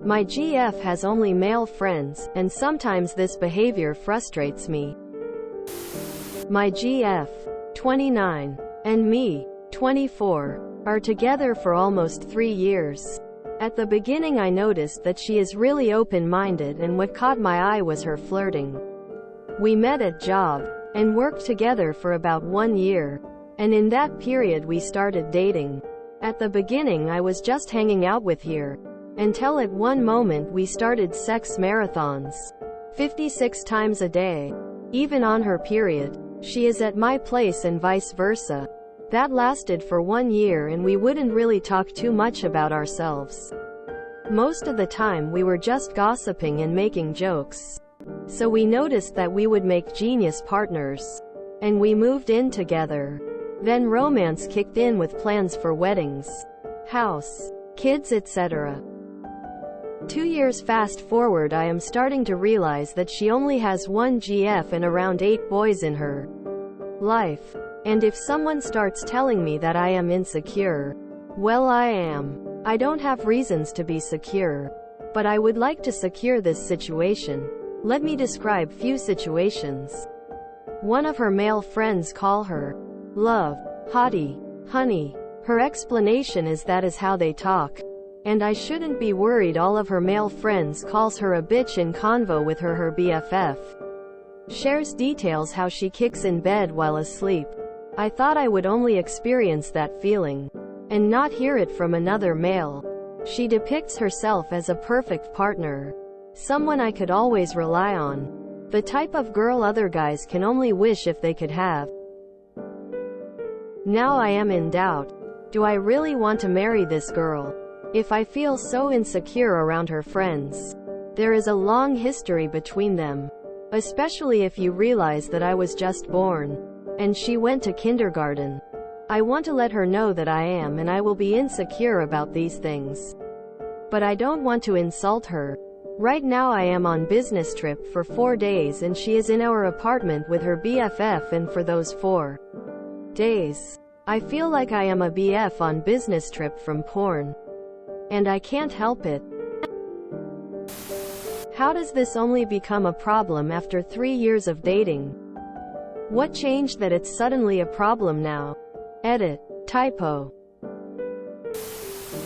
My GF has only male friends, and sometimes this behavior frustrates me. My GF, 29, and me, 24, are together for almost 3 years. At the beginning I noticed that she is really open-minded, and what caught my eye was her flirting. We met at job, and worked together for about 1 year, and in that period we started dating. At the beginning I was just hanging out with her, until at one moment we started sex marathons. 56 times a day. Even on her period. She is at my place and vice versa. That lasted for 1 year, and we wouldn't really talk too much about ourselves. Most of the time we were just gossiping and making jokes. So we noticed that we would make genius partners. And we moved in together. Then romance kicked in with plans for weddings, house, kids, etc. 2 years fast forward, I am starting to realize that she only has one GF and around 8 boys in her life. And if someone starts telling me that I am insecure, well, I am. I don't have reasons to be secure. But I would like to secure this situation. Let me describe few situations. One of her male friends call her love, hottie, honey. Her explanation is that is how they talk. And I shouldn't be worried. All of her male friends calls her a bitch in convo with her BFF. Shares details how she kicks in bed while asleep. I thought I would only experience that feeling, and not hear it from another male. She depicts herself as a perfect partner. Someone I could always rely on. The type of girl other guys can only wish if they could have. Now I am in doubt. Do I really want to marry this girl? If I feel so insecure around her friends. There is a long history between them. Especially if you realize that I was just born, and she went to kindergarten. I want to let her know that I am, and I will be insecure about these things. But I don't want to insult her. Right now I am on business trip for 4 days, and she is in our apartment with her BFF, and for those 4 days, I feel like I am a BF on business trip from porn. And I can't help it. How does this only become a problem after 3 years of dating? What changed that it's suddenly a problem now? Edit. Typo.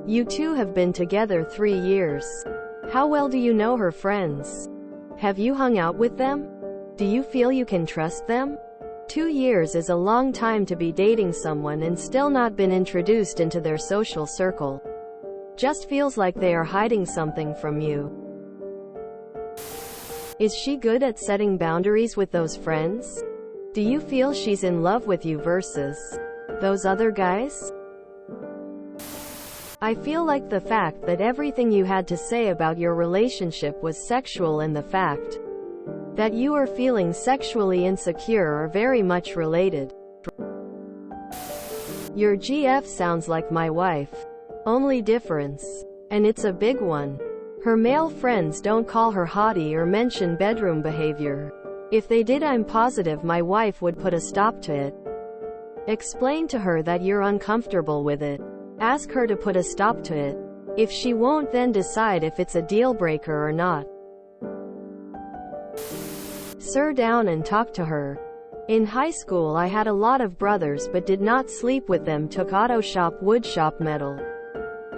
You two have been together 3 years. How well do you know her friends? Have you hung out with them? Do you feel you can trust them? 2 years is a long time to be dating someone and still not been introduced into their social circle. Just feels like they are hiding something from you. Is she good at setting boundaries with those friends? Do you feel she's in love with you versus those other guys? I feel like the fact that everything you had to say about your relationship was sexual, and the fact that you are feeling sexually insecure are very much related. Your GF sounds like my wife. Only difference. And it's a big one. Her male friends don't call her hottie or mention bedroom behavior. If they did, I'm positive my wife would put a stop to it. Explain to her that you're uncomfortable with it. Ask her to put a stop to it. If she won't, then decide if it's a deal breaker or not. Sit down and talk to her. In high school I had a lot of brothers but did not sleep with them. Took auto shop, wood shop, metal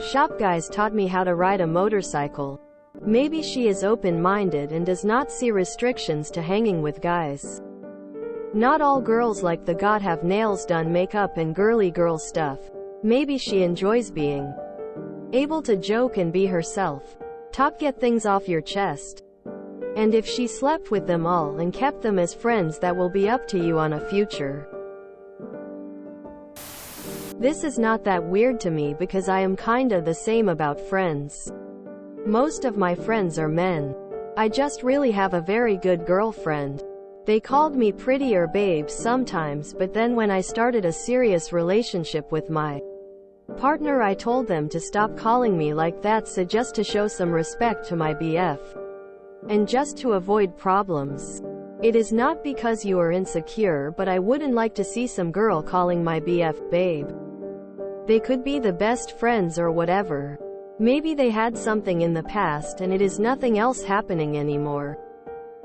shop guys taught me how to ride a motorcycle. Maybe she is open-minded and does not see restrictions to hanging with guys. Not all girls like the god have nails done, makeup and girly girl stuff. Maybe she enjoys being able to joke and be herself. Get things off your chest. And if she slept with them all and kept them as friends, that will be up to you on a future. This is not that weird to me because I am kinda the same about friends. Most of my friends are men. I just really have a very good girlfriend. They called me pretty or babes sometimes, but then when I started a serious relationship with my partner, I told them to stop calling me like that, so just to show some respect to my BF. And just to avoid problems. It is not because you are insecure, but I wouldn't like to see some girl calling my BF babe. They could be the best friends or whatever. Maybe they had something in the past and it is nothing else happening anymore.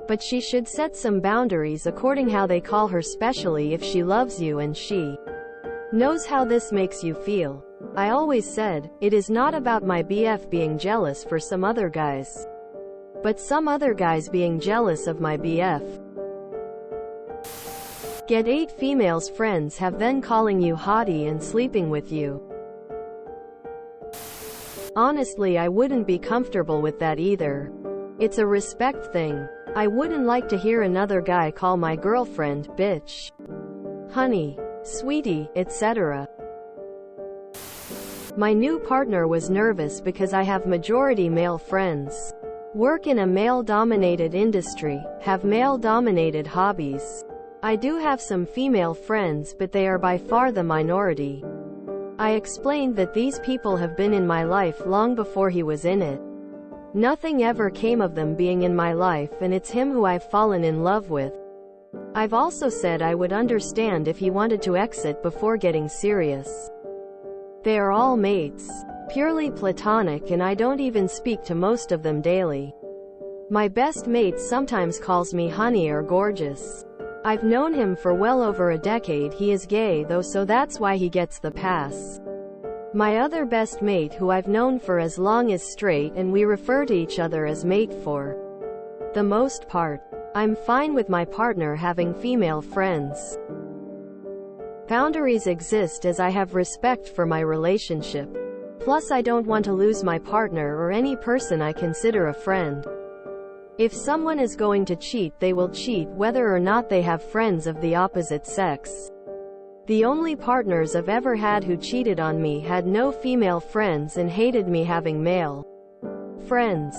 But she should set some boundaries according how they call her, especially if she loves you and she knows how this makes you feel. I always said, it is not about my BF being jealous for some other guys, but some other guys being jealous of my BF. Get 8 females friends have then calling you hottie and sleeping with you. Honestly, I wouldn't be comfortable with that either. It's a respect thing. I wouldn't like to hear another guy call my girlfriend, bitch, honey, sweetie, etc. My new partner was nervous because I have majority male friends, work in a male-dominated industry, have male-dominated hobbies. I do have some female friends, but they are by far the minority. I explained that these people have been in my life long before he was in it. Nothing ever came of them being in my life, and it's him who I've fallen in love with. I've also said I would understand if he wanted to exit before getting serious. They are all mates, purely platonic, and I don't even speak to most of them daily. My best mate sometimes calls me honey or gorgeous. I've known him for well over a decade. He is gay though, so that's why he gets the pass. My other best mate, who I've known for as long, is straight, and we refer to each other as mate for the most part. I'm fine with my partner having female friends. Boundaries exist as I have respect for my relationship. Plus, I don't want to lose my partner or any person I consider a friend. If someone is going to cheat, they will cheat whether or not they have friends of the opposite sex. The only partners I've ever had who cheated on me had no female friends and hated me having male friends.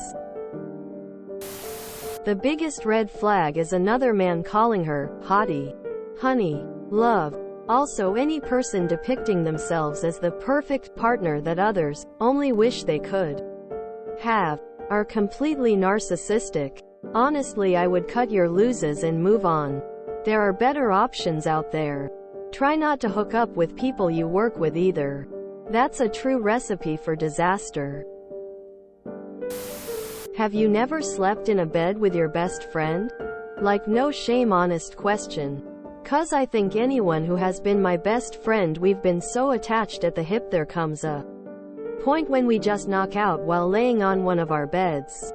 The biggest red flag is another man calling her hottie, honey, love. Also, any person depicting themselves as the perfect partner that others only wish they could have are completely narcissistic. Honestly, I would cut your losses and move on. There are better options out there. Try not to hook up with people you work with either. That's a true recipe for disaster. Have you never slept in a bed with your best friend? Like, no shame, honest question. 'Cause I think anyone who has been my best friend, we've been so attached at the hip there comes a point when we just knock out while laying on one of our beds.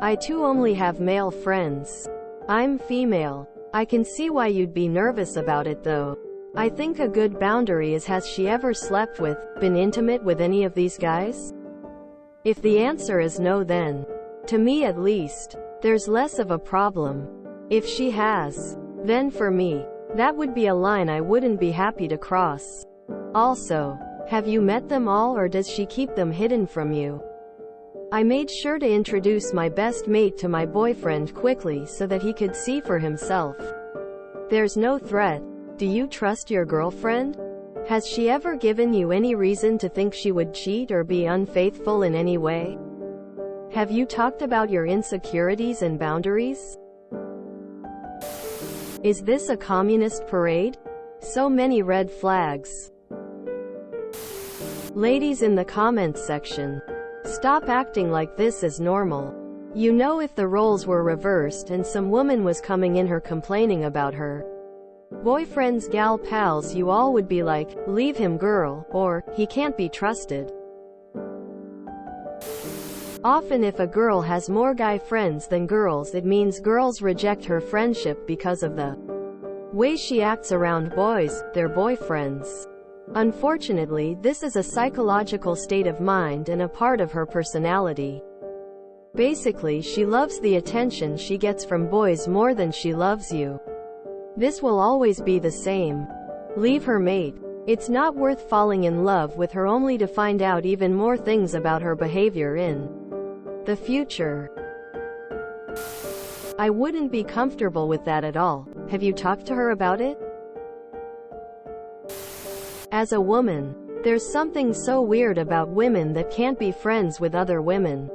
I too only have male friends. I'm female. I can see why you'd be nervous about it though. I think a good boundary is, has she ever slept with, been intimate with any of these guys? If the answer is no, then, to me at least, there's less of a problem. If she has, then for me, that would be a line I wouldn't be happy to cross. Also, have you met them all, or does she keep them hidden from you? I made sure to introduce my best mate to my boyfriend quickly so that he could see for himself. There's no threat. Do you trust your girlfriend? Has she ever given you any reason to think she would cheat or be unfaithful in any way? Have you talked about your insecurities and boundaries? Is this a communist parade? So many red flags. Ladies in the comments section, stop acting like this is normal. You know, if the roles were reversed and some woman was coming in here complaining about her boyfriend's gal pals, you all would be like, leave him girl, or, he can't be trusted. Often if a girl has more guy friends than girls, it means girls reject her friendship because of the way she acts around boys, their boyfriends. Unfortunately, this is a psychological state of mind and a part of her personality. Basically, she loves the attention she gets from boys more than she loves you. This will always be the same. Leave her, mate. It's not worth falling in love with her only to find out even more things about her behavior in the future. I wouldn't be comfortable with that at all. Have you talked to her about it? As a woman, there's something so weird about women that can't be friends with other women.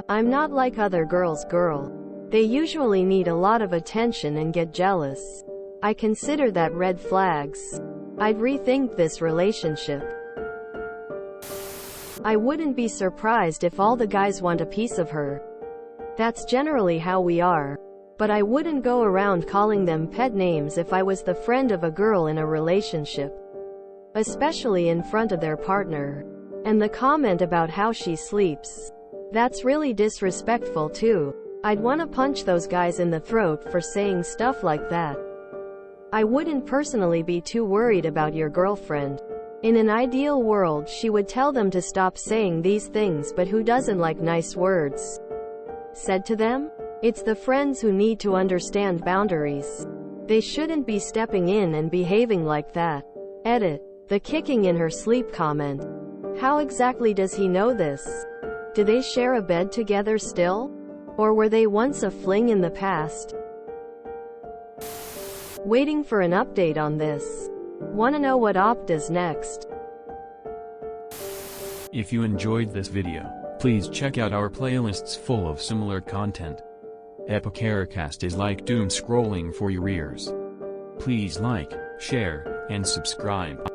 I'm not like other girls girl. They usually need a lot of attention and get jealous. I consider that red flags. I'd rethink this relationship. I wouldn't be surprised if all the guys want a piece of her. That's generally how we are. But I wouldn't go around calling them pet names if I was the friend of a girl in a relationship. Especially in front of their partner. And the comment about how she sleeps. That's really disrespectful too. I'd want to punch those guys in the throat for saying stuff like that. I wouldn't personally be too worried about your girlfriend. In an ideal world she would tell them to stop saying these things, but who doesn't like nice words said to them? It's the friends who need to understand boundaries. They shouldn't be stepping in and behaving like that. Edit. The kicking in her sleep comment. How exactly does he know this? Do they share a bed together still? Or were they once a fling in the past? Waiting for an update on this. Wanna know what Op does next? If you enjoyed this video, please check out our playlists full of similar content. Epicaricast is like doom scrolling for your ears. Please like, share, and subscribe.